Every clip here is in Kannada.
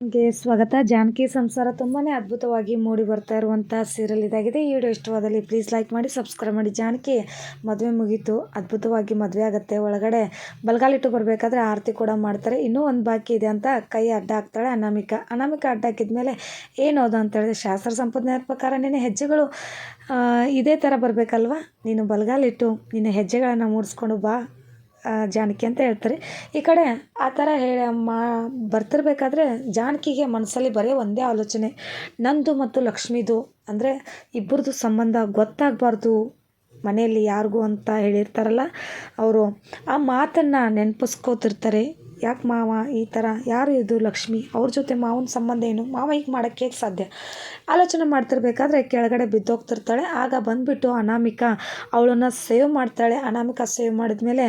ಗೆ ಸ್ವಾಗತ. ಜಾನಕಿ ಸಂಸಾರ ತುಂಬಾ ಅದ್ಭುತವಾಗಿ ಮೂಡಿ ಬರ್ತಾ ಇರುವಂಥ ಸೀರಿಯಲ್ ಇದಾಗಿದೆ. ಈ ವಿಡಿಯೋ ಇಷ್ಟವಾದಲ್ಲಿ ಪ್ಲೀಸ್ ಲೈಕ್ ಮಾಡಿ, ಸಬ್ಸ್ಕ್ರೈಬ್ ಮಾಡಿ. ಜಾನಕಿ ಮದುವೆ ಮುಗೀತು, ಅದ್ಭುತವಾಗಿ ಮದುವೆ ಆಗುತ್ತೆ. ಒಳಗಡೆ ಬಲಗಾಲಿಟ್ಟು ಬರಬೇಕಾದ್ರೆ ಆರತಿ ಕೂಡ ಮಾಡ್ತಾರೆ. ಇನ್ನೂ ಒಂದು ಬಾಕಿ ಇದೆ ಅಂತ ಕೈ ಅಡ್ಡ ಹಾಕ್ತಾಳೆ ಅನಾಮಿಕಾ. ಅಡ್ಡ ಹಾಕಿದ್ಮೇಲೆ ಏನೋದು ಅಂತ ಹೇಳಿದ್ರೆ, ಶಾಸ್ತ್ರ ಸಂಪ್ರದಾಯದ ಪ್ರಕಾರ ನಿನ್ನ ಹೆಜ್ಜೆಗಳು ಇದೇ ಥರ ಬರಬೇಕಲ್ವ, ನೀನು ಬಲಗಾಲಿಟ್ಟು ನಿನ್ನ ಹೆಜ್ಜೆಗಳನ್ನು ಮೂಡಿಸ್ಕೊಂಡು ಬಾ ಜಾನಕಿ ಅಂತ ಹೇಳ್ತಾರೆ. ಈ ಕಡೆ ಆ ಥರ ಬರ್ತಿರ್ಬೇಕಾದ್ರೆ ಜಾನಕಿಗೆ ಮನಸ್ಸಲ್ಲಿ ಬರೀ ಒಂದೇ ಆಲೋಚನೆ, ನಂದು ಮತ್ತು ಲಕ್ಷ್ಮಿದು ಅಂದರೆ ಇಬ್ಬರದು ಸಂಬಂಧ ಗೊತ್ತಾಗಬಾರ್ದು ಮನೆಯಲ್ಲಿ ಯಾರಿಗೂ ಅಂತ ಹೇಳಿರ್ತಾರಲ್ಲ ಅವರು. ಆ ಮಾತನ್ನು ನೆನಪಿಸ್ಕೋತಿರ್ತಾರೆ. ಯಾಕೆ ಮಾವ ಈ ಥರ, ಯಾರು ಇದು ಲಕ್ಷ್ಮಿ, ಅವ್ರ ಜೊತೆ ಮಾವನ ಸಂಬಂಧ ಏನು, ಮಾವ ಹೀಗೆ ಮಾಡೋಕ್ಕೆ ಹೇಗೆ ಸಾಧ್ಯ, ಆಲೋಚನೆ ಮಾಡ್ತಿರ್ಬೇಕಾದ್ರೆ ಕೆಳಗಡೆ ಬಿದ್ದೋಗ್ತಿರ್ತಾಳೆ. ಆಗ ಬಂದುಬಿಟ್ಟು ಅನಾಮಿಕಾ ಅವಳನ್ನು ಸೇವ್ ಮಾಡ್ತಾಳೆ. ಅನಾಮಿಕಾ ಸೇವ್ ಮಾಡಿದ್ಮೇಲೆ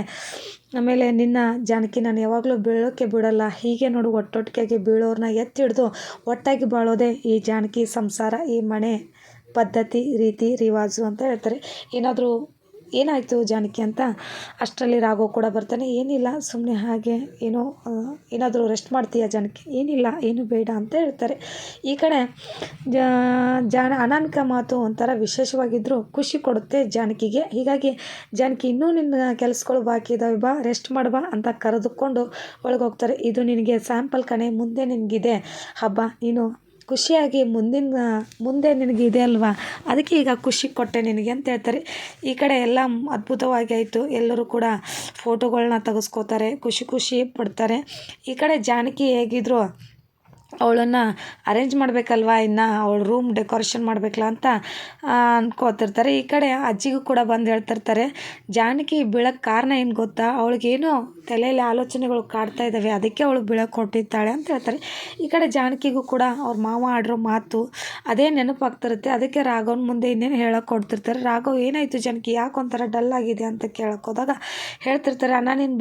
ಆಮೇಲೆ ನಿನ್ನ ಜಾನಕಿ ನಾನು ಯಾವಾಗಲೂ ಬೀಳೋಕ್ಕೆ ಬಿಡೋಲ್ಲ, ಹೀಗೆ ನೋಡು ಒಟ್ಟೊಟ್ಟಿಗೆ ಬೀಳೋರನ್ನ ಎತ್ತಿ ಹಿಡ್ದು ಒಟ್ಟಾಗಿ ಬಾಳೋದೆ ಈ ಜಾನಕಿ ಸಂಸಾರ, ಈ ಮನೆ ಪದ್ಧತಿ ರೀತಿ ರಿವಾಜು ಅಂತ ಹೇಳ್ತಾರೆ. ಏನಾಯಿತು ಜಾನಕಿ ಅಂತ ಅಷ್ಟರಲ್ಲಿ ರಾಘವ್ ಕೂಡ ಬರ್ತಾನೆ. ಏನಿಲ್ಲ, ಸುಮ್ಮನೆ ಹಾಗೆ ಏನೋ ಏನಾದರೂ ರೆಸ್ಟ್ ಮಾಡ್ತೀಯಾ ಜಾನಕಿ, ಏನಿಲ್ಲ ಏನು ಬೇಡ ಅಂತ ಹೇಳ್ತಾರೆ. ಈ ಕಡೆ ಅನಾಮಿಕಾ ಮಾತು ಒಂಥರ ವಿಶೇಷವಾಗಿದ್ದರೂ ಖುಷಿ ಕೊಡುತ್ತೆ ಜಾನಕಿಗೆ. ಹೀಗಾಗಿ ಜಾನಕಿ ಇನ್ನೂ ನಿನ್ನ ಕೆಲಸಗಳು ಬಾಕಿ ಇದ್ದಾವೆ, ಬಾ ರೆಸ್ಟ್ ಮಾಡ್ಬಾ ಅಂತ ಕರೆದುಕೊಂಡು ಒಳಗೋಗ್ತಾರೆ. ಇದು ನಿನಗೆ ಸ್ಯಾಂಪಲ್ ಕಣೆ, ಮುಂದೆ ನಿನಗಿದೆ ಹಬ್ಬ, ನೀನು ಖುಷಿಯಾಗಿ ಮುಂದೆ ನಿನಗೆ ಇದೆ ಅಲ್ವಾ, ಅದಕ್ಕೆ ಈಗ ಖುಷಿ ಕೊಟ್ಟೆ ನಿನಗೆ ಅಂತ ಹೇಳ್ತಾರೆ. ಈ ಕಡೆ ಎಲ್ಲ ಅದ್ಭುತವಾಗಿ ಆಯಿತು. ಎಲ್ಲರೂ ಕೂಡ ಫೋಟೋಗಳನ್ನ ತೆಗೆಸ್ಕೋತಾರೆ, ಖುಷಿ ಪಡ್ತಾರೆ. ಈ ಕಡೆ ಜಾನಕಿ ಹೇಗಿದ್ರು ಅವಳನ್ನು ಅರೇಂಜ್ ಮಾಡಬೇಕಲ್ವ, ಇನ್ನು ಅವಳು ರೂಮ್ ಡೆಕೋರೇಷನ್ ಮಾಡಬೇಕಲ್ಲ ಅಂತ ಅನ್ಕೋತಿರ್ತಾರೆ. ಈ ಕಡೆ ಅಜ್ಜಿಗೂ ಕೂಡ ಬಂದು ಹೇಳ್ತಿರ್ತಾರೆ, ಜಾನಕಿ ಬೀಳಕ್ಕೆ ಕಾರಣ ಏನು ಗೊತ್ತಾ, ಅವಳಿಗೇನೋ ತಲೆಯಲ್ಲಿ ಆಲೋಚನೆಗಳು ಕಾಡ್ತಾ ಇದ್ದಾವೆ, ಅದಕ್ಕೆ ಅವಳು ಬೀಳಕ್ಕೆ ಹೊಟ್ಟಿರ್ತಾಳೆ ಅಂತ ಹೇಳ್ತಾರೆ. ಈ ಕಡೆ ಜಾನಕಿಗೂ ಕೂಡ ಅವ್ರ ಮಾವ ಆಡಿರೋ ಮಾತು ಅದೇ ನೆನಪಾಗ್ತಿರುತ್ತೆ. ಅದಕ್ಕೆ ರಾಘವನ ಮುಂದೆ ಇನ್ನೇನು ಹೇಳಕ್ಕೆ ಕೊಡ್ತಿರ್ತಾರೆ. ರಾಘವ್ ಏನಾಯಿತು ಜಾನಕಿ, ಯಾಕೆ ಒಂಥರ ಡಲ್ ಆಗಿದೆ ಅಂತ ಕೇಳಕ್ಕೆ ಹೋದಾಗ ಹೇಳ್ತಿರ್ತಾರೆ, ಅಣ್ಣ ನೀನು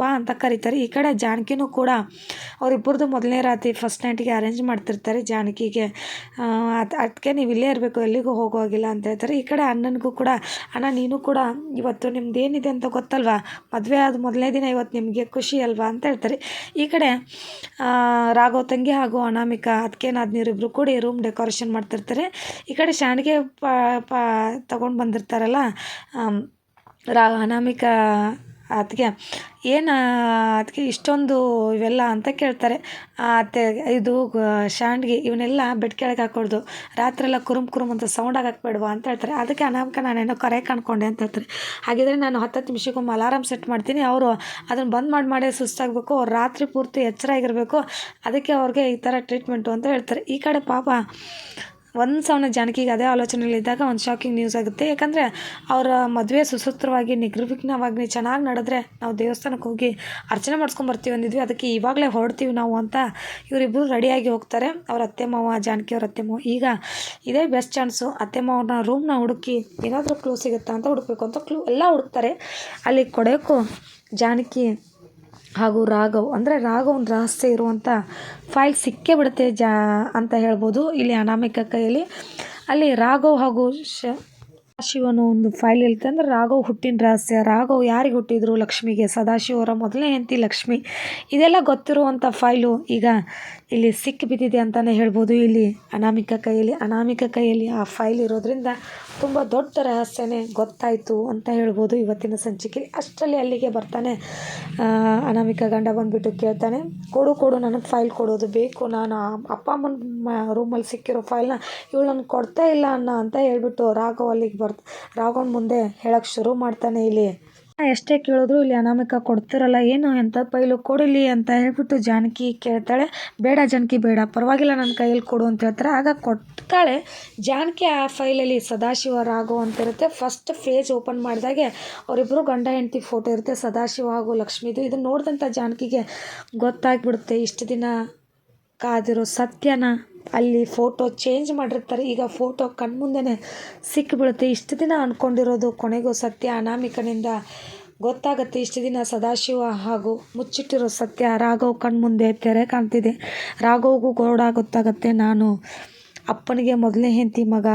ಬಾ ಅಂತ ಕರೀತಾರೆ. ಈ ಕಡೆ ಜಾನಕಿನೂ ಕೂಡ ಅವರಿಬ್ಬರದು ಮೊದಲನೇ ರಾತ್ರಿ ಫಸ್ಟ್ ನೈಟಿಗೆ ಅರೇಂಜ್ ಮಾಡ್ತಿರ್ತಾರೆ ಜಾನಕಿಗೆ. ಅದಕ್ಕೆ ನೀವು ಇಲ್ಲೇ ಇರಬೇಕು, ಎಲ್ಲಿಗೂ ಹೋಗುವಾಗಿಲ್ಲ ಅಂತ ಹೇಳ್ತಾರೆ. ಈ ಕಡೆ ಅಣ್ಣನಿಗೂ ಕೂಡ, ಅಣ್ಣ ನೀನು ಕೂಡ ಇವತ್ತು ನಿಮ್ದು ಏನಿದೆ ಅಂತ ಗೊತ್ತಲ್ವಾ, ಮದುವೆ ಆದ ಮೊದಲನೇ ದಿನ ಇವತ್ತು ನಿಮಗೆ ಖುಷಿ ಅಲ್ವಾ ಅಂತ ಹೇಳ್ತಾರೆ. ಈ ಕಡೆ ರಾಘವ್ ತಂಗಿ ಹಾಗೂ ಅನಾಮಿಕಾ ನೀರಿಬ್ಬರು ಕೂಡಿ ರೂಮ್ ಡೆಕೋರೇಷನ್ ಮಾಡ್ತಿರ್ತಾರೆ. ಈ ಕಡೆ ಶಾಂಡಿಗೆ ತಗೊಂಡು ಬಂದಿರ್ತಾರಲ್ಲ ಅನಾಮಿಕಾ ಅದಕ್ಕೆ ಅದಕ್ಕೆ ಇಷ್ಟೊಂದು ಇವೆಲ್ಲ ಅಂತ ಕೇಳ್ತಾರೆ. ಇದು ಶಾಂಡ್ಗೆ ಇವನ್ನೆಲ್ಲ ಬೆಡ್ ಕೆಳಗೆ ಹಾಕೊಳ್ದು, ರಾತ್ರೆಲ್ಲ ಕುರುಮ್ ಅಂತ ಸೌಂಡ್ ಹಾಕಬೇಡವಾ ಅಂತ ಹೇಳ್ತಾರೆ. ಅದಕ್ಕೆ ಅನಾಮಿಕಾ ನಾನೇನೋ ಕರೆ ಕಾಣ್ಕೊಂಡೆ ಅಂತ ಹೇಳ್ತಾರೆ. ಹಾಗಿದ್ರೆ ನಾನು 10 ನಿಮಿಷಕ್ಕೊಮ್ಮೆ ಅಲಾರಾಮ್ ಸೆಟ್ ಮಾಡ್ತೀನಿ, ಅವರು ಅದನ್ನು ಬಂದ್ ಮಾಡೇ ಸುಸ್ತಾಗಬೇಕು, ಅವ್ರು ರಾತ್ರಿ ಪೂರ್ತಿ ಎಚ್ಚರ ಆಗಿರಬೇಕು, ಅದಕ್ಕೆ ಅವ್ರಿಗೆ ಈ ಥರ ಟ್ರೀಟ್ಮೆಂಟು ಅಂತ ಹೇಳ್ತಾರೆ. ಈ ಕಡೆ ಪಾಪ ಒಂದು ಸವನ ಜಾನಕಿಗೆ ಅದೇ ಆಲೋಚನೆಯಲ್ಲಿದ್ದಾಗ ಒಂದು ಶಾಕಿಂಗ್ ನ್ಯೂಸ್ ಆಗುತ್ತೆ. ಯಾಕಂದರೆ ಅವರ ಮದುವೆ ಸುಸೂತ್ರವಾಗಿ ನಿರ್ವಿಘ್ನವಾಗಿ ಚೆನ್ನಾಗಿ ನಡೆದ್ರೆ ನಾವು ದೇವಸ್ಥಾನಕ್ಕೆ ಹೋಗಿ ಅರ್ಚನೆ ಮಾಡ್ಸ್ಕೊಂಬರ್ತೀವಿ ಅಂದಿದ್ವಿ, ಅದಕ್ಕೆ ಇವಾಗಲೇ ಹೊರಡ್ತೀವಿ ನಾವು ಅಂತ ಇವರಿಬ್ಬರು ರೆಡಿಯಾಗಿ ಹೋಗ್ತಾರೆ. ಅವ್ರ ಅತ್ತೆ ಮಾವ, ಜಾನಕಿ ಅವ್ರ ಅತ್ತೆ ಮಾವ. ಈಗ ಇದೇ ಬೆಸ್ಟ್ ಚಾನ್ಸು, ಅತ್ತೆ ಮಾವನ ರೂಮ್ನ ಹುಡುಕಿ ಏನಾದರೂ ಕ್ಲೂ ಸಿಗುತ್ತಾ ಅಂತ ಹುಡುಕಬೇಕು ಅಂತ ಎಲ್ಲ ಹುಡುಕ್ತಾರೆ. ಅಲ್ಲಿ ಕೊಡೋಕ್ಕೂ ಜಾನಕಿ ಹಾಗೂ ರಾಘವನ ರಹಸ್ಯ ಇರುವಂಥ ಫೈಲ್ ಸಿಕ್ಕೇ ಬಿಡುತ್ತೆ ಅಂತ ಹೇಳ್ಬೋದು ಇಲ್ಲಿ ಅನಾಮಿಕಾ ಕೈಯಲ್ಲಿ. ಅಲ್ಲಿ ರಾಘವ್ ಹಾಗೂ ಸದಾಶಿವನ ಒಂದು ಫೈಲ್ ಇರುತ್ತೆ. ಅಂದರೆ ರಾಘವ್ ಹುಟ್ಟಿನ ರಹಸ್ಯ, ರಾಘವ್ ಯಾರಿಗೆ ಹುಟ್ಟಿದ್ರು, ಲಕ್ಷ್ಮಿಗೆ, ಸದಾಶಿವರ ಮೊದಲನೇ ಹೆಂಡತಿ ಲಕ್ಷ್ಮಿ, ಇದೆಲ್ಲ ಗೊತ್ತಿರುವಂಥ ಫೈಲು ಈಗ ಇಲ್ಲಿ ಸಿಕ್ಕಿ ಬಿದ್ದಿದೆ ಅಂತಲೇ ಹೇಳ್ಬೋದು ಇಲ್ಲಿ ಅನಾಮಿಕಾ ಕೈಯಲ್ಲಿ ಆ ಫೈಲ್ ಇರೋದ್ರಿಂದ ತುಂಬ ದೊಡ್ಡ ರಹಸ್ಯನೇ ಗೊತ್ತಾಯಿತು ಅಂತ ಹೇಳ್ಬೋದು ಇವತ್ತಿನ ಸಂಚಿಕೆ. ಅಷ್ಟರಲ್ಲಿ ಅಲ್ಲಿಗೆ ಬರ್ತಾನೆ ಅನಾಮಿಕಾ ಗಂಡ ಬಂದುಬಿಟ್ಟು ಕೇಳ್ತಾನೆ, ಕೊಡು ನನಗೆ ಫೈಲ್ ಕೊಡೋದು ಬೇಕು, ನಾನು ಅಪ್ಪ ಅಮ್ಮನ ರೂಮಲ್ಲಿ ಸಿಕ್ಕಿರೋ ಫೈಲ್ನ ಇವಳು ನನಗೆ ಕೊಡ್ತಾ ಇಲ್ಲ ಅಂತ ಹೇಳ್ಬಿಟ್ಟು ರಾಘವನ ಮುಂದೆ ಹೇಳೋಕ್ಕೆ ಶುರು ಮಾಡ್ತಾನೆ. ಇಲ್ಲಿ ಎಷ್ಟೇ ಕೇಳಿದ್ರು ಇಲ್ಲಿ ಅನಾಮಿಕಾ ಕೊಡ್ತಿರಲ್ಲ, ಏನು ಎಂಥ ಫೈಲು ಕೊಡಲಿ ಅಂತ ಹೇಳ್ಬಿಟ್ಟು ಜಾನಕಿ ಕೇಳ್ತಾಳೆ. ಬೇಡ ಜಾನಕಿ ಬೇಡ, ಪರವಾಗಿಲ್ಲ ನನ್ನ ಕೈಯಲ್ಲಿ ಕೊಡು ಅಂತ ಹೇಳ್ತಾರೆ. ಆಗ ಕೊಡ್ತಾಳೆ ಜಾನಕಿ. ಆ ಫೈಲಲ್ಲಿ ಸದಾಶಿವ ರಾಘವ್ ಅಂತ ಇರುತ್ತೆ. ಫಸ್ಟ್ ಪೇಜ್ ಓಪನ್ ಮಾಡಿದಾಗೆ ಅವರಿಬ್ಬರು ಗಂಡ ಹೆಂಡತಿ ಫೋಟೋ ಇರುತ್ತೆ, ಸದಾಶಿವ ಹಾಗೂ ಲಕ್ಷ್ಮಿದು. ಇದನ್ನು ನೋಡಿದಂಥ ಜಾನಕಿಗೆ ಗೊತ್ತಾಗ್ಬಿಡುತ್ತೆ, ಇಷ್ಟು ದಿನ ಕಾದಿರೋ ಸತ್ಯನ ಅಲ್ಲಿ ಫೋಟೋ ಚೇಂಜ್ ಮಾಡಿರ್ತಾರೆ, ಈಗ ಫೋಟೋ ಕಣ್ಮುಂದೆನೇ ಸಿಕ್ಕಿಬಿಡುತ್ತೆ. ಇಷ್ಟು ದಿನ ಅಂದ್ಕೊಂಡಿರೋದು ಕೊನೆಗೂ ಸತ್ಯ ಅನಾಮಿಕನಿಂದ ಗೊತ್ತಾಗುತ್ತೆ. ಇಷ್ಟು ದಿನ ಸದಾಶಿವ ಹಾಗೂ ಮುಚ್ಚಿಟ್ಟಿರೋ ಸತ್ಯ ರಾಘವ್ ಕಣ್ಮುಂದೆ ತೆರೆ ಕಾಣ್ತಿದೆ. ರಾಘವ್ಗೂ ಗೊತ್ತಾಗುತ್ತೆ, ನಾನು ಅಪ್ಪನಿಗೆ ಮೊದಲನೇ ಹೆಂಡತಿ ಮಗ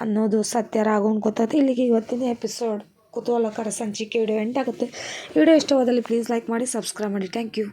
ಅನ್ನೋದು ಸತ್ಯ ರಾಘವನ್ ಗೊತ್ತಾಗುತ್ತೆ. ಇಲ್ಲಿಗೆ ಇವತ್ತಿನ ಎಪಿಸೋಡ್ ಕುತೂಹಲಕರ ಸಂಚಿಕೆ ವಿಡಿಯೋ ಎಂಡ್ ಆಗುತ್ತೆ. ವಿಡಿಯೋ ಇಷ್ಟವಾದಲ್ಲಿ ಪ್ಲೀಸ್ ಲೈಕ್ ಮಾಡಿ, ಸಬ್ಸ್ಕ್ರೈಬ್ ಮಾಡಿ. Thank you.